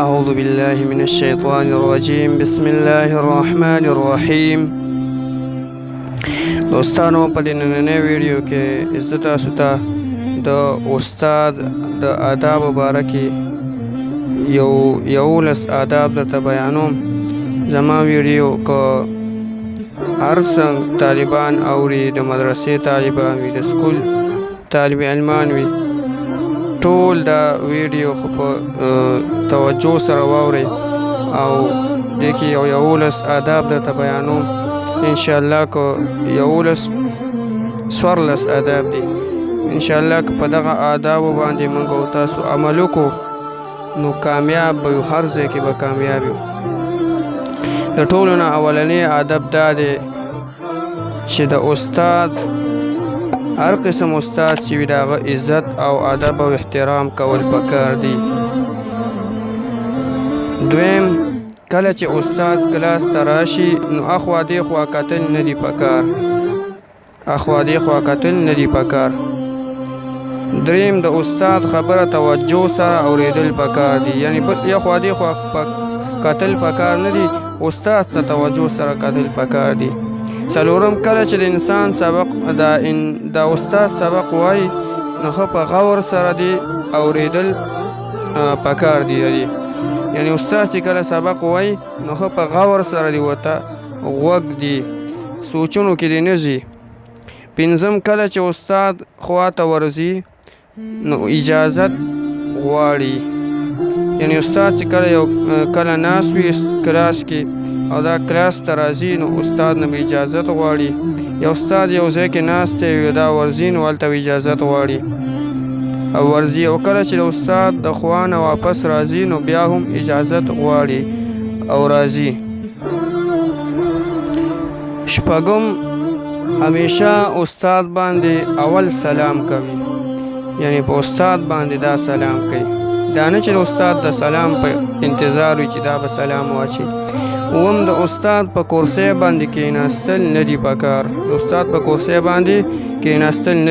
أعوذ بالله من الشيطان الرجيم. بسم الله الرحمن الرحيم. دوستانو په دې نننۍ ویډیو کې زه تاسو ته د استاد د آدابو باره کې یولس آداب درته بیانوم. زما ویډیو که هر څنګه طالبان اوري، د مدرسې طالبان وي، د سکول طالب علمان وي، ټول دا ویډیو خو په توجه سره واورئ او دې کې یولس آداب درته بیانوم. انشاءالله که څوارلس آداب دي. انشاءالله که په دغه آدابو باندې موږ او تاسو عمل وکړو نو کامیاب به یو، هر ځای کې به کامیاب یو. د ټولو نه اولنی ادب دا دی چې د استاد، هر قسم استاد چې وي، د هغه عزت او ادب او احترام کول پکار دي. دویم، کله چې استاد کلاس ته راشي نو اخوا دیخوا کتل نه دي پکار. دریم، د استاد خبره توجه سره اوریدل پکار دي، یعنی یخوا دیخوا کتل پکار نه دي، استاد ته توجه سره کتل پکار دي. څلورم، کله چې د انسان سبق د استاد سبق وای نو په غور سره دی اوریدل پکار دي. یعنی استاد چې کله سبق وای نو په غور سره دی ورته غوږ دی، سوچونو کې دی نه ځي. پنځم، کله چې استاد خوا ته ورځي نو اجازت غواړي. یعنی استاد چې کله ناست وي کلاس کې او دا کلاس ته راځي نو استاد نه اجازت غواړي. یو استاد یو ځای کې ناست وي، دا ورځي نو هلته اجازت غواړي او ورځي. او کله چې استاد د خوا نه واپس راځي نو بیا هم اجازت غواړي او راځي. شپږم، همیشه استاد باندې اول سلام کوي، یعنی په استاد باندې دا سلام کوي، دا نه چې استاد د سلام په انتظار وي چې دا به سلام واچي. اووم، د استاد په کرسۍ باندې کېناستل نه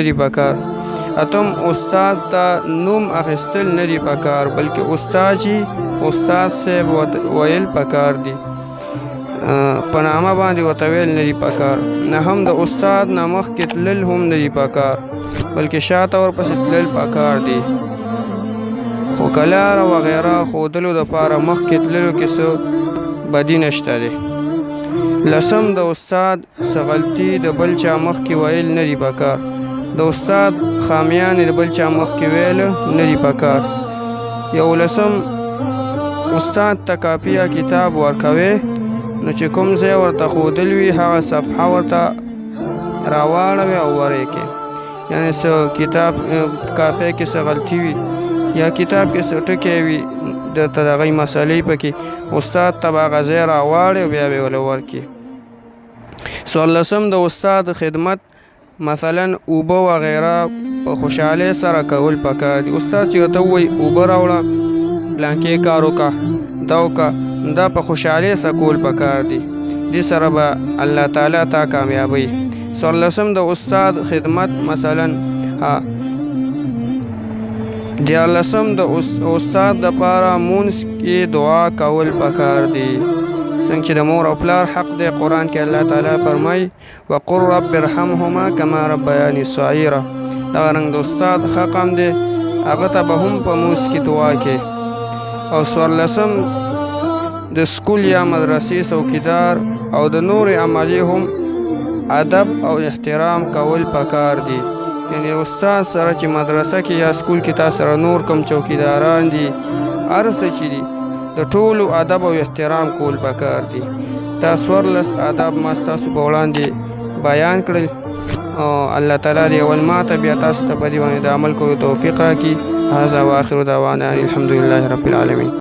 دي پکار. اتم، استاد ته نوم اخیستل نه دي پکار، بلکې استاد صاحب ویل پکار دي، په نامه باندې ورته ویل نه دي پکار. نهم، د استاد نه مخکې تلل هم نه دي پکار، بلکې شاته ورپسې تلل پکار دي، خو که لاره وغیره ښودلو دپاره مخکې تللو کې څه بدي نشته دی. لسم، د استاد څه غلطي د بل چا مخکې ویل نه دي پکار. د استاد خامیانې د بل چا مخکې ویل نه دي پکار. یولسم، استاد ته کاپي یا کتاب ورکوي نو چې کوم ځای ورته ښودل وي هغه صفحه ورته راواړوي او ورکړي. یعنی څه کتاب کافی کې څه غلطي وي یا کتاب کې څه ټکي وي درته د هغې مسلې پکې استاد ته به هغه ځای راواړي او بیا به یې ورله ورکړي. څوارلسم، د استاد خدمت مثلا اوبه وغیره په خوشحالۍ سره کول پکار دي. استاد چې ورته ووایي اوبه راوړه، پلانکې کار وکړه، دا وکړه، دا په خوشحالۍ سره کول پکار دي، دې سره به الله تعالی تا کامیابوي. څوارلسم، د استاد خدمت مثلا. دیارلسم، د استاد دپاره مونځ کې دعا کول پکار دي، څنګه چې د مور او پلار حق دی. قرآن کې الله تعالی فرمایي وقل رب ارحمهما کما ربیاني صغیرا. دغه رنګ د استاد حق هم دی، هغه ته به هم په مونځ کې دعا کې. او څوارلسم، د سکول یا مدرسې څوکیدار او د نور عملي هم ادب او احترام کول پکار دي. یعنی استاد سره چې مدرسه کې یا سکول کې تاسو سره نور کوم چوکیداران دي، هر څه چې دي، د ټولو ادب او احترام کول پکار دي. دا 14 آداب ما ستاسو په وړاندې بیان کړل. الله تعالی دې اول ماته بیا تاسو ته په دې باندې د عمل کولو توفیق راکړي. هذا واخر دعوانا الحمد لله رب العالمین.